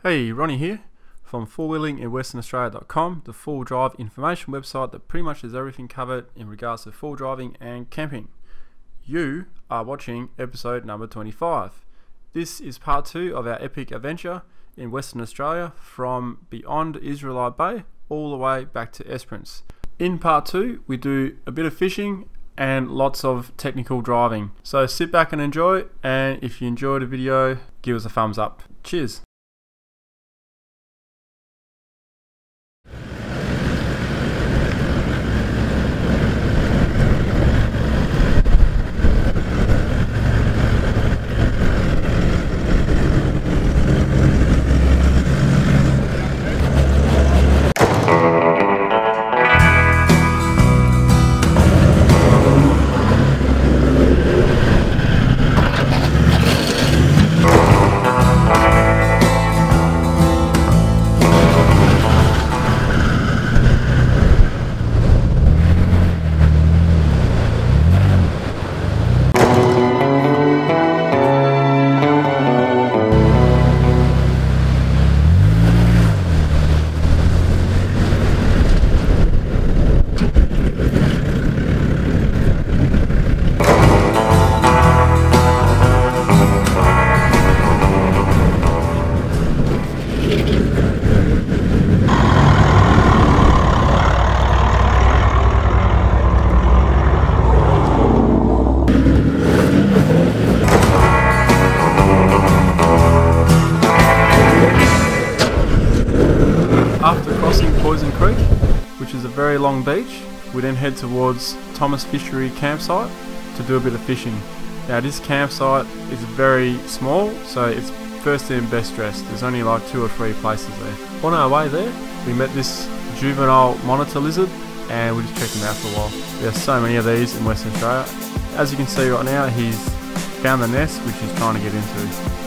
Hey, Ronnie here from fourwheelinginwesternaustralia.com, the full drive information website that pretty much has everything covered in regards to full driving and camping. You are watching episode number 25. This is part 2 of our epic adventure in Western Australia from beyond Israelite Bay all the way back to Esperance. In part 2 we do a bit of fishing and lots of technical driving. So sit back and enjoy, and if you enjoyed the video, give us a thumbs up. Cheers! After crossing Poison Creek, which is a very long beach, we then head towards Thomas Fishery campsite to do a bit of fishing. Now this campsite is very small, so it's first in best dressed. There's only like 2 or 3 places there. On our way there, we met this juvenile monitor lizard and we just checked him out for a while. There's so many of these in Western Australia. As you can see right now, he's found the nest which he's trying to get into.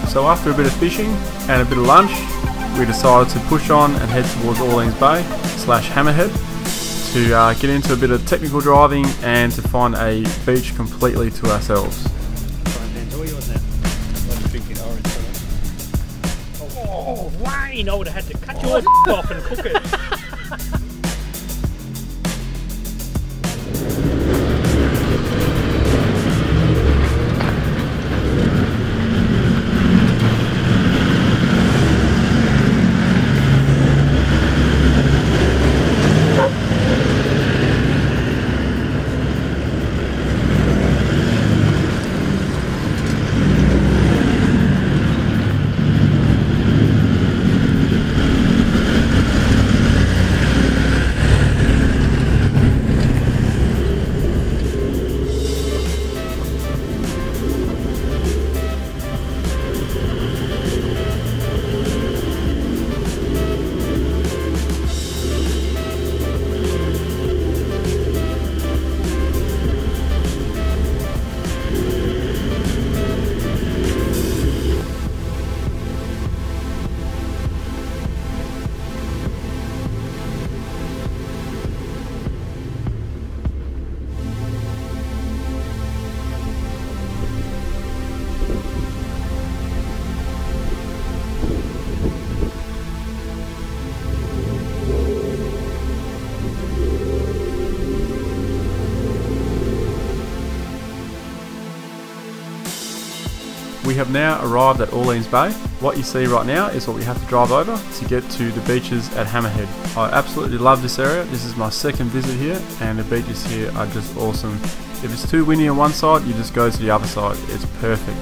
So after a bit of fishing and a bit of lunch, we decided to push on and head towards Orleans Bay / Hammerhead to get into a bit of technical driving and to find a beach completely to ourselves. Oh, Wayne, I would have had to cut your off and cook it. We have now arrived at Orleans Bay. What you see right now is what we have to drive over to get to the beaches at Hammerhead. I absolutely love this area. This is my second visit here and the beaches here are just awesome. If it's too windy on one side, you just go to the other side. It's perfect.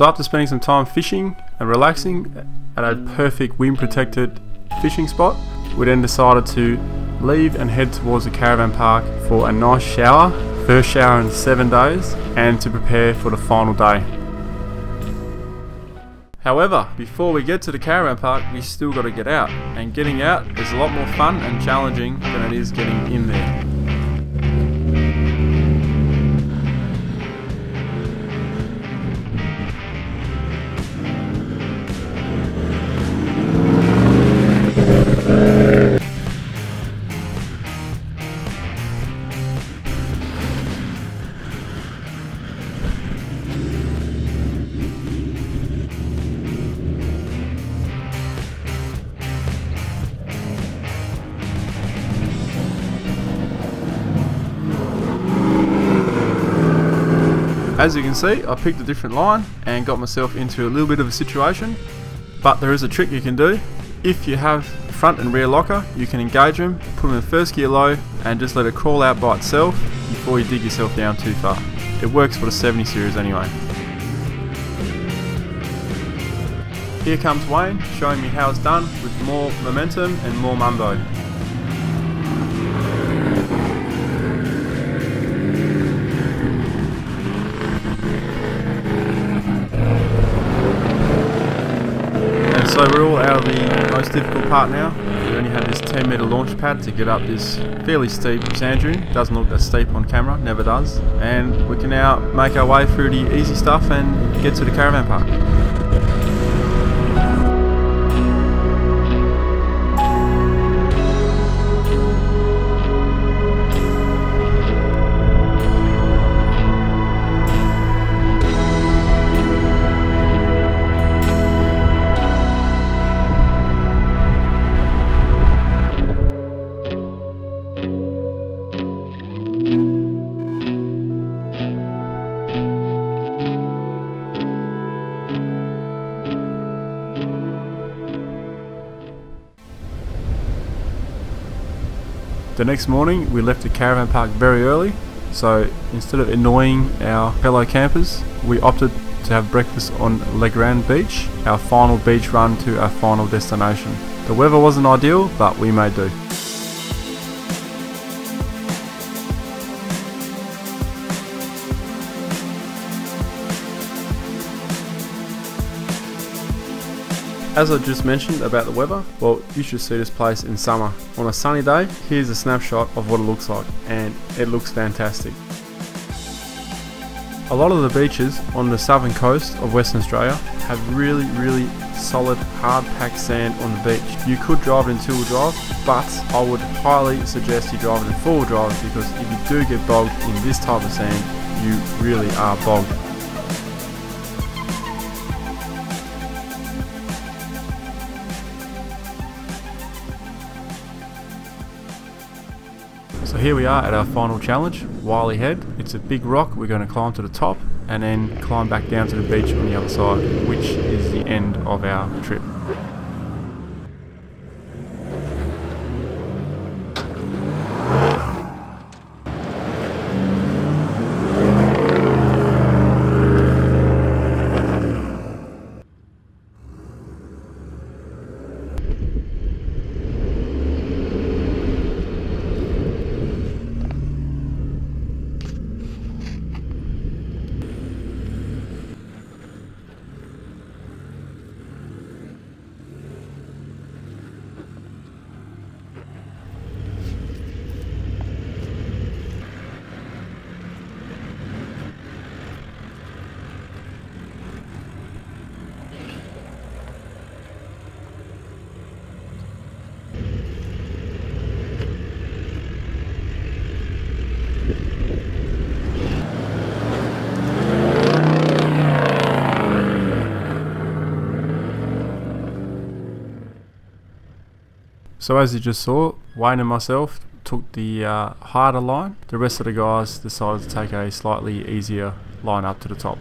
So after spending some time fishing and relaxing at a perfect wind protected fishing spot, we then decided to leave and head towards the caravan park for a nice shower, first shower in 7 days, and to prepare for the final day. However, before we get to the caravan park, we still got to get out, and getting out is a lot more fun and challenging than it is getting in there. As you can see, I picked a different line and got myself into a little bit of a situation, but there is a trick you can do. If you have front and rear locker, you can engage them, put them in first gear low, and just let it crawl out by itself before you dig yourself down too far. It works for the 70 series anyway. Here comes Wayne showing me how it's done with more momentum and more mumbo. So we're all out of the most difficult part now. We only have this 10-metre launch pad to get up this fairly steep sand dune. Doesn't look that steep on camera, never does. And we can now make our way through the easy stuff and get to the caravan park. The next morning we left the caravan park very early, so instead of annoying our fellow campers, we opted to have breakfast on Legrand Beach, our final beach run to our final destination. The weather wasn't ideal, but we made do. As I just mentioned about the weather, well, you should see this place in summer. On a sunny day, here's a snapshot of what it looks like, and it looks fantastic. A lot of the beaches on the southern coast of Western Australia have really solid, hard-packed sand on the beach. You could drive it in two-wheel drive, but I would highly suggest you drive it in four-wheel drive, because if you do get bogged in this type of sand, you really are bogged. So here we are at our final challenge, Wylie Head. It's a big rock. We're going to climb to the top and then climb back down to the beach on the other side, which is the end of our trip. So as you just saw, Wayne and myself took the harder line. The rest of the guys decided to take a slightly easier line up to the top.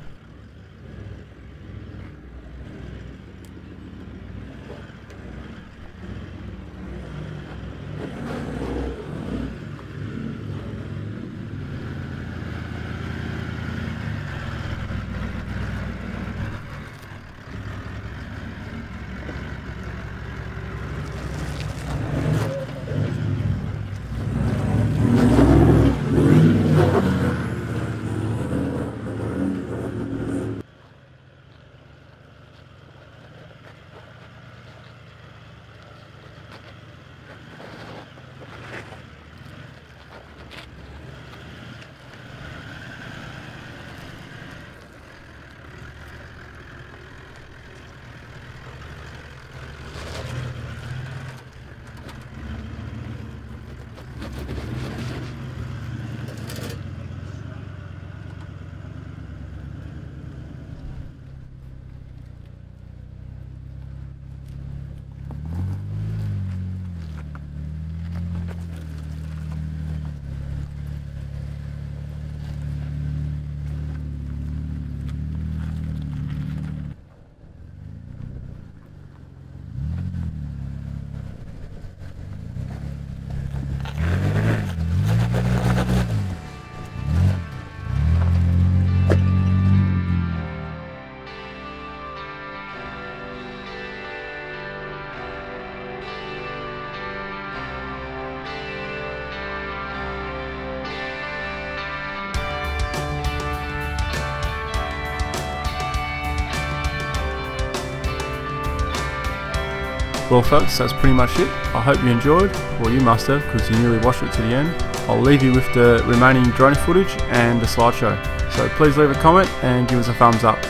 Well folks, that's pretty much it. I hope you enjoyed. Well, you must have, because you nearly watched it to the end. I'll leave you with the remaining drone footage and the slideshow. So please leave a comment and give us a thumbs up.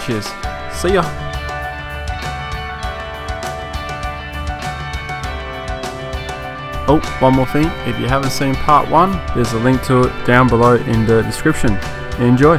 Cheers. See ya. Oh, one more thing. If you haven't seen part 1, there's a link to it down below in the description. Enjoy.